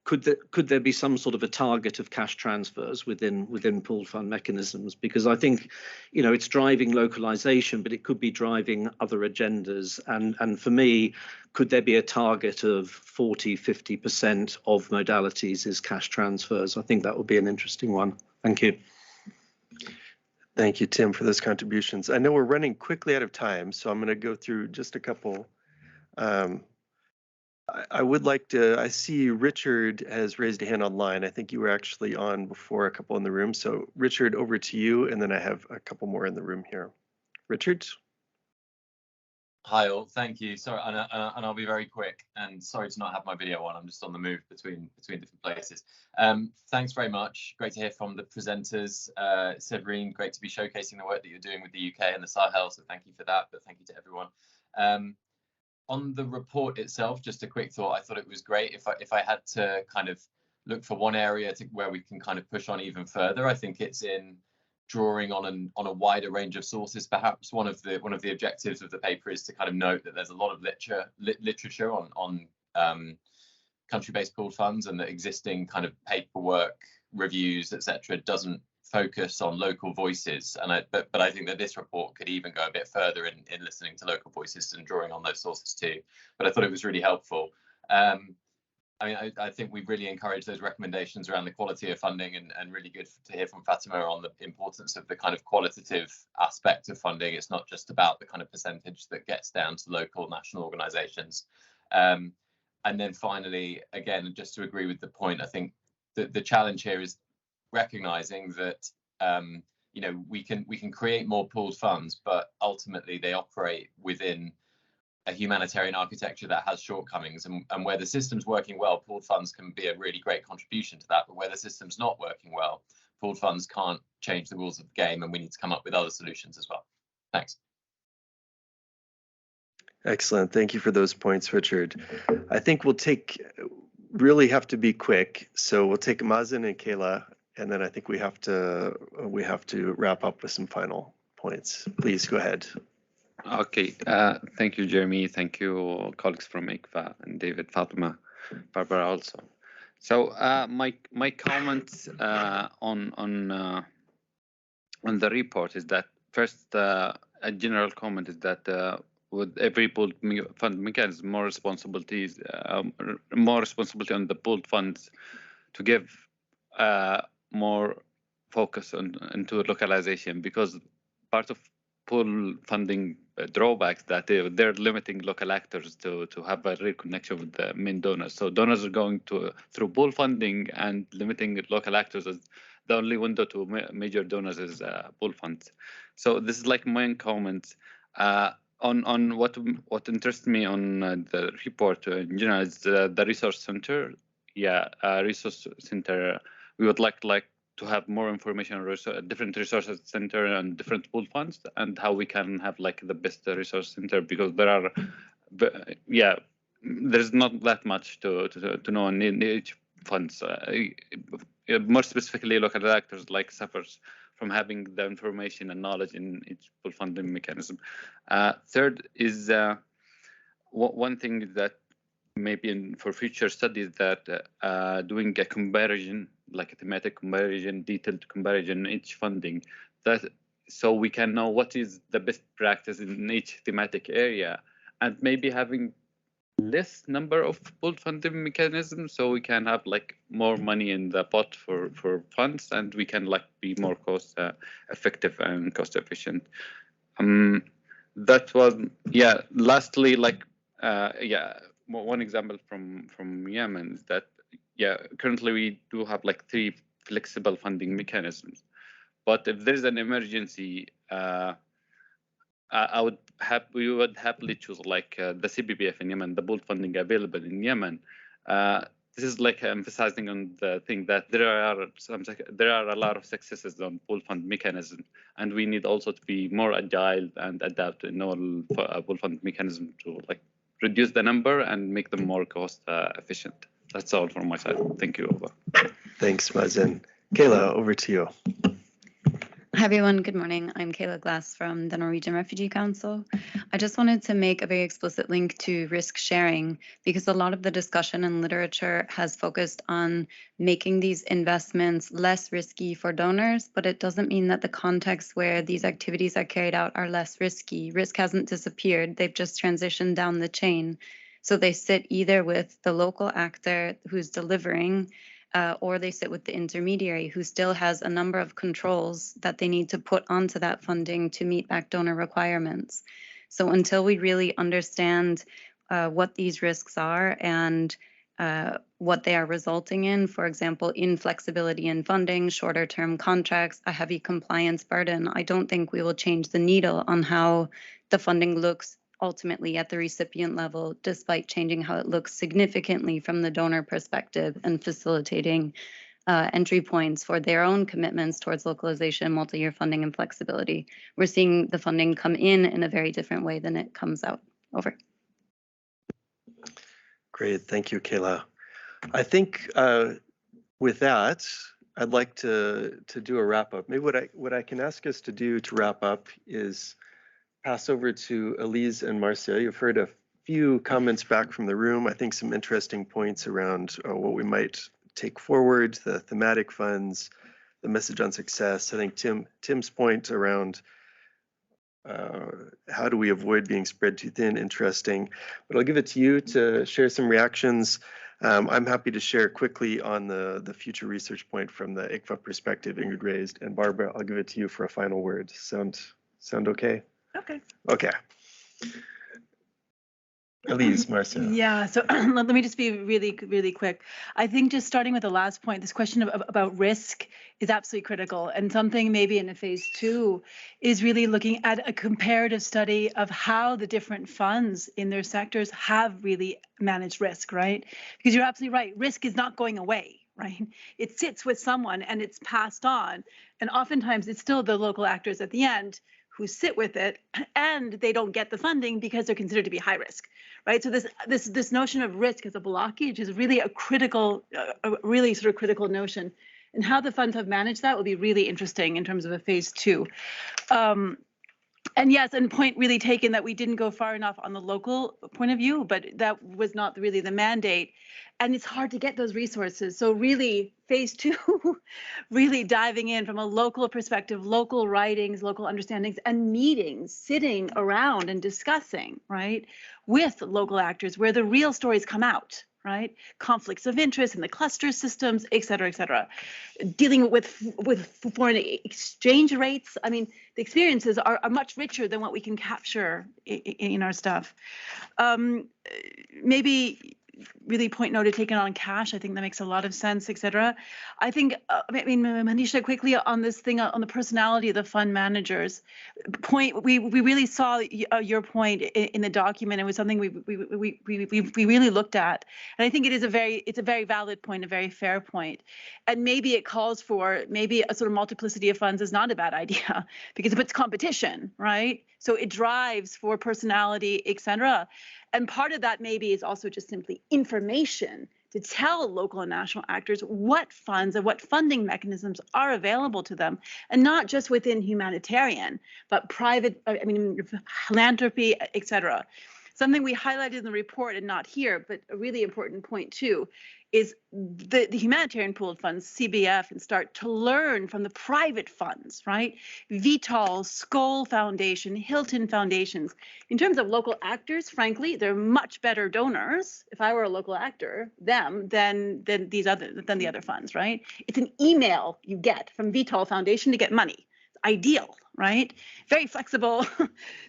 Could there be some sort of a target of cash transfers within pooled fund mechanisms? Because I think, it's driving localization, but it could be driving other agendas. And for me, could there be a target of 40–50% of modalities is cash transfers? I think that would be an interesting one. Thank you. Thank you, Tim, for those contributions. I know we're running quickly out of time, so I'm going to go through just a couple. I would like to, I see Richard has raised a hand online. I think you were actually on before a couple in the room. So Richard, over to you, and then I have a couple more in the room here. Richard? Hi all, thank you. Sorry, and I'll be very quick, and sorry to not have my video on. I'm just on the move between different places. Thanks very much. Great to hear from the presenters. Severine, great to be showcasing the work that you're doing with the UK and the Sahel, so thank you for that, but thank you to everyone. On the report itself, just a quick thought. I thought it was great. If I had to kind of look for one area where we can kind of push on even further, I think it's in drawing on a wider range of sources. Perhaps one of the objectives of the paper is to kind of note that there's a lot of literature on country-based pooled funds, and that existing kind of paperwork, reviews, etc., doesn't focus on local voices. But I think that this report could even go a bit further in listening to local voices and drawing on those sources too. But I thought it was really helpful. I mean, I think we've really encouraged those recommendations around the quality of funding, and really good to hear from Fatima on the importance of the kind of qualitative aspect of funding. It's not just about the kind of percentage that gets down to local, national organisations. And then finally, again, just to agree with the point, I think that the challenge here is recognising that you know, we can create more pooled funds, but ultimately they operate within a humanitarian architecture that has shortcomings, and where the system's working well, pooled funds can be a really great contribution to that, but where the system's not working well, pooled funds can't change the rules of the game, and we need to come up with other solutions as well. Thanks. Excellent. Thank you for those points, Richard. I think we'll really have to be quick. So we'll take Mazen and Kayla, and then I think we have to wrap up with some final points. Please go ahead. Okay. Thank you, Jeremy. Thank you, colleagues from ICVA and David, Fatima, Barbara also. So my comments on the report is that first, a general comment is that with every pooled fund mechanism, more responsibility on the pooled funds to give more focus into localization, because part of pool funding drawbacks that they're limiting local actors to have a real connection with the main donors. So donors are going through pool funding and limiting local actors as the only window to major donors is pool funds. So this is like my comment. On what interests me on the report in general is the resource center. Yeah, resource center. We would like to have more information on different resources center and different pool funds, and how we can have like the best resource center, because there's not that much to know in each funds. More specifically, local actors suffers from having the information and knowledge in each pool funding mechanism. Third is one thing that maybe for future studies, that doing a comparison, like a thematic comparison, detailed comparison in each funding, that so we can know what is the best practice in each thematic area, and maybe having less number of pooled funding mechanisms, so we can have more money in the pot for funds, and we can be more cost effective and cost efficient. That was lastly one example from Yemen is that currently we do have 3 flexible funding mechanisms, but if there's an emergency, we would happily choose the CBPF in Yemen, the pooled funding available in Yemen. This is emphasizing on the thing that there are a lot of successes on pooled fund mechanism, and we need also to be more agile and adapt in all pooled fund mechanism to reduce the number and make them more cost efficient. That's all from my side. Thank you. Thanks, Mazen. Kayla, over to you. Hi, everyone. Good morning. I'm Kayla Glass from the Norwegian Refugee Council. I just wanted to make a very explicit link to risk sharing, because a lot of the discussion and literature has focused on making these investments less risky for donors, but it doesn't mean that the context where these activities are carried out are less risky. Risk hasn't disappeared. They've just transitioned down the chain. So they sit either with the local actor who's delivering, or they sit with the intermediary who still has a number of controls that they need to put onto that funding to meet back donor requirements. So until we really understand what these risks are and what they are resulting in, for example, inflexibility in funding, shorter term contracts, a heavy compliance burden, I don't think we will change the needle on how the funding looks ultimately at the recipient level, despite changing how it looks significantly from the donor perspective and facilitating entry points for their own commitments towards localization, multi-year funding, and flexibility. We're seeing the funding come in a very different way than it comes out. Over. Great, thank you, Kayla. I think with that, I'd like to do a wrap up. Maybe what I can ask us to do to wrap up is pass over to Elise and Marcia. You've heard a few comments back from the room. I think some interesting points around what we might take forward, the thematic funds, the message on success. I think Tim's point around how do we avoid being spread too thin, interesting. But I'll give it to you to share some reactions. I'm happy to share quickly on the future research point from the ICVA perspective Ingrid raised. And Barbara, I'll give it to you for a final word. Sound okay? Okay. Okay. Elise, Marcia. Yeah, so let me just be really quick. I think just starting with the last point, this question about risk is absolutely critical, and something maybe in a phase 2 is really looking at a comparative study of how the different funds in their sectors have really managed risk, right? Because you're absolutely right, risk is not going away. Right? It sits with someone and it's passed on. And oftentimes it's still the local actors at the end who sit with it, and they don't get the funding because they're considered to be high risk, right? So this notion of risk as a blockage is really a critical, a really sort of critical notion. And how the funds have managed that will be really interesting in terms of a phase 2. And yes, and point really taken that we didn't go far enough on the local point of view, but that was not really the mandate. And it's hard to get those resources. So really, phase 2, really diving in from a local perspective, local writings, local understandings, and meetings, sitting around and discussing, right, with local actors where the real stories come out. Right, conflicts of interest in the cluster systems, et cetera, dealing with foreign exchange rates. I mean, the experiences are much richer than what we can capture in our stuff. Maybe really point noted taken on cash. I think that makes a lot of sense, et cetera. I think, Manisha, quickly on this thing on the personality of the fund managers point, we really saw your point in the document. It was something we really looked at, and I think it's a very valid point, a very fair point, and maybe it calls for maybe a sort of multiplicity of funds is not a bad idea because it puts competition, right? So it drives for personality, et cetera. And part of that maybe is also just simply information to tell local and national actors what funds and what funding mechanisms are available to them, and not just within humanitarian, but private, philanthropy, et cetera. Something we highlighted in the report and not here, but a really important point too, is the humanitarian pooled funds, CBF, and start to learn from the private funds, right? Vitol, Skoll Foundation, Hilton Foundations. In terms of local actors, frankly, they're much better donors, if I were a local actor, than the other funds, right? It's an email you get from Vitol Foundation to get money. Ideal, right? Very flexible.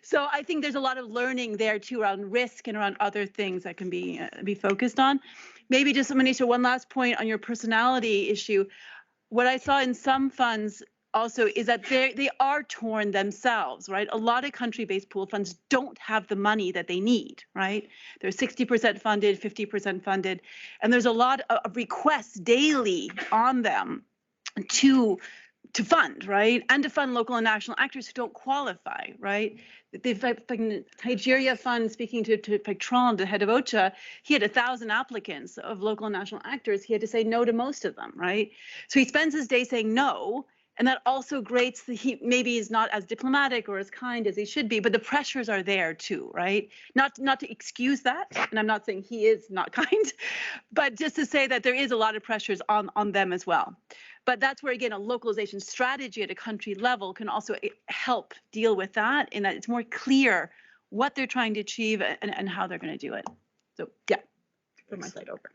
So I think there's a lot of learning there too around risk and around other things that can be focused on. Maybe just, Manisha, one last point on your personality issue. What I saw in some funds also is that they are torn themselves, right? A lot of country-based pool funds don't have the money that they need, right? They're 60% funded, 50% funded, and there's a lot of requests daily on them to fund, right? And to fund local and national actors who don't qualify, right? The Nigeria fund, speaking to Patron, the head of OCHA, he had 1,000 applicants of local and national actors. He had to say no to most of them, right? So he spends his day saying no, and that also grates he maybe is not as diplomatic or as kind as he should be, but the pressures are there too, right? Not to excuse that, and I'm not saying he is not kind, but just to say that there is a lot of pressures on them as well. But that's where, again, a localization strategy at a country level can also help deal with that, in that it's more clear what they're trying to achieve and how they're going to do it. So, yeah, from my side over.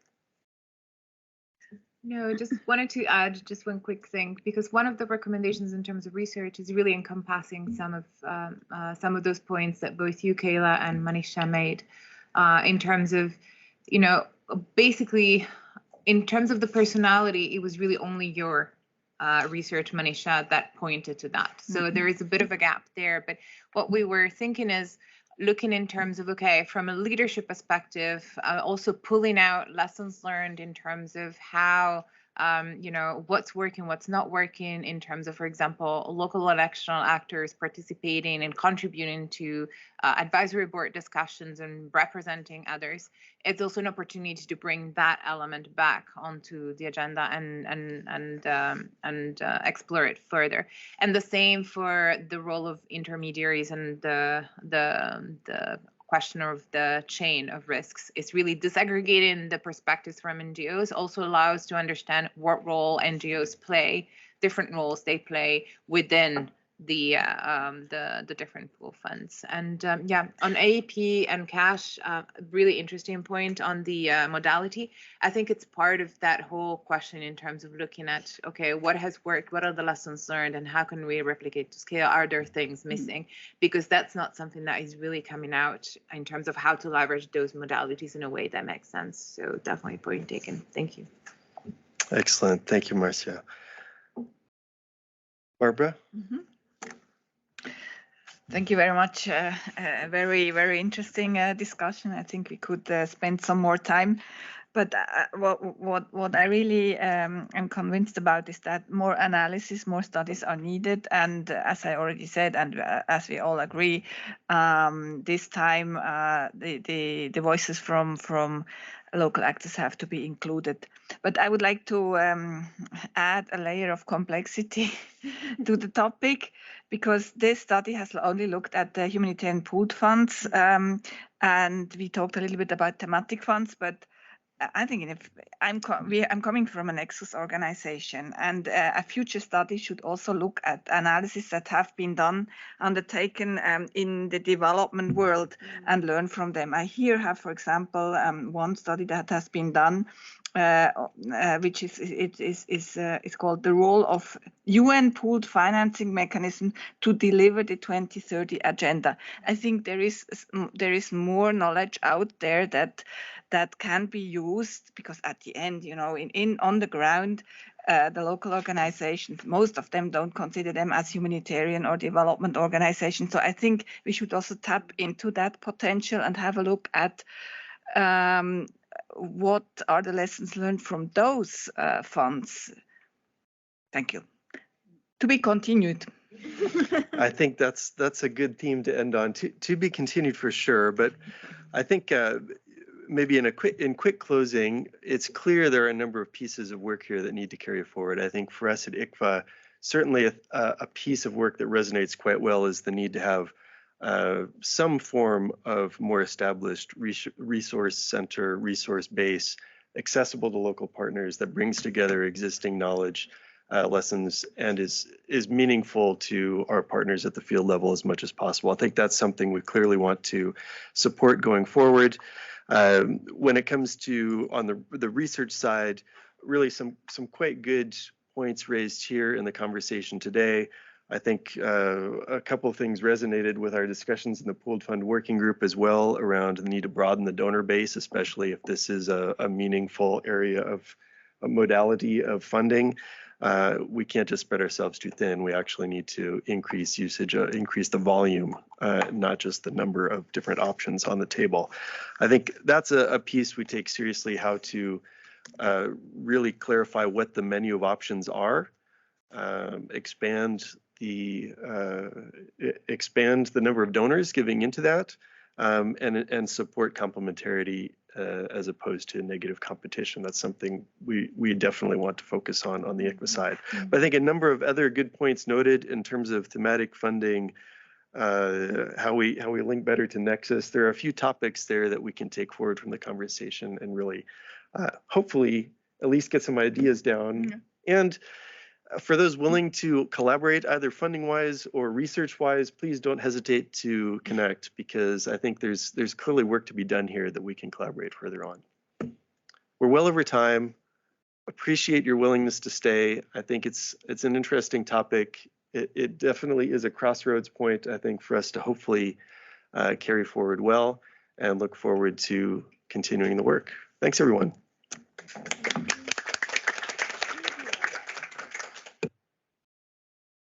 No, just wanted to add just one quick thing, because one of the recommendations in terms of research is really encompassing some of those points that both you, Kayla, and Manisha made in terms of, basically, in terms of the personality, it was really only your research, Manisha, that pointed to that. So there is a bit of a gap there. But what we were thinking is looking in terms of, okay, from a leadership perspective, also pulling out lessons learned in terms of how, what's working, what's not working in terms of, for example, local electional actors participating and contributing to advisory board discussions and representing others. It's also an opportunity to bring that element back onto the agenda and explore it further. And the same for the role of intermediaries and the question of the chain of risks. Is really disaggregating the perspectives from NGOs also allows to understand what role NGOs play, different roles they play within the different pool funds. And yeah, on AEP and cash, really interesting point on the modality. I think it's part of that whole question in terms of looking at, okay, what has worked, what are the lessons learned, and how can we replicate to scale? Are there things missing? Because that's not something that is really coming out in terms of how to leverage those modalities in a way that makes sense. So definitely point taken. Thank you. Excellent. Thank you, Marcia. Barbara? Thank you very much. Very, very interesting discussion. I think we could spend some more time. But what I really am convinced about is that more analysis, more studies are needed. And as I already said, and as we all agree, this time the voices from local actors have to be included. But I would like to add a layer of complexity to the topic, because this study has only looked at the humanitarian pooled funds, and we talked a little bit about thematic funds, but I think I'm coming from a Nexus organization, and a future study should also look at analysis that have been undertaken in the development world and learn from them. I here have, for example, one study that has been done, which is called the role of UN pooled financing mechanism to deliver the 2030 agenda. I think there is more knowledge out there that can be used, because at the end, you know, on the ground, the local organizations, most of them don't consider them as humanitarian or development organizations. So I think we should also tap into that potential and have a look at what are the lessons learned from those funds. Thank you. To be continued. I think that's a good theme to end on. To be continued for sure, but I think maybe in quick closing, it's clear there are a number of pieces of work here that need to carry forward. I think for us at ICVA, certainly a piece of work that resonates quite well is the need to have some form of more established resource center, resource base, accessible to local partners, that brings together existing knowledge, lessons, and is meaningful to our partners at the field level as much as possible. I think that's something we clearly want to support going forward. When it comes to on the research side, really some quite good points raised here in the conversation today. I think a couple of things resonated with our discussions in the pooled fund working group as well, around the need to broaden the donor base, especially if this is a meaningful area of a modality of funding. We can't just spread ourselves too thin. We actually need to increase usage, increase the volume, not just the number of different options on the table. I think that's a piece we take seriously, how to really clarify what the menu of options are, expand the number of donors giving into that, and support complementarity as opposed to negative competition. That's something we definitely want to focus on the ICVA side. But I think a number of other good points noted in terms of thematic funding, how we link better to Nexus. There are a few topics there that we can take forward from the conversation and really hopefully at least get some ideas down. And for those willing to collaborate, either funding-wise or research-wise, please don't hesitate to connect, because I think there's clearly work to be done here that we can collaborate further on. We're well over time. Appreciate your willingness to stay. I think it's an interesting topic. It definitely is a crossroads point, I think, for us to hopefully carry forward well, and look forward to continuing the work. Thanks, everyone.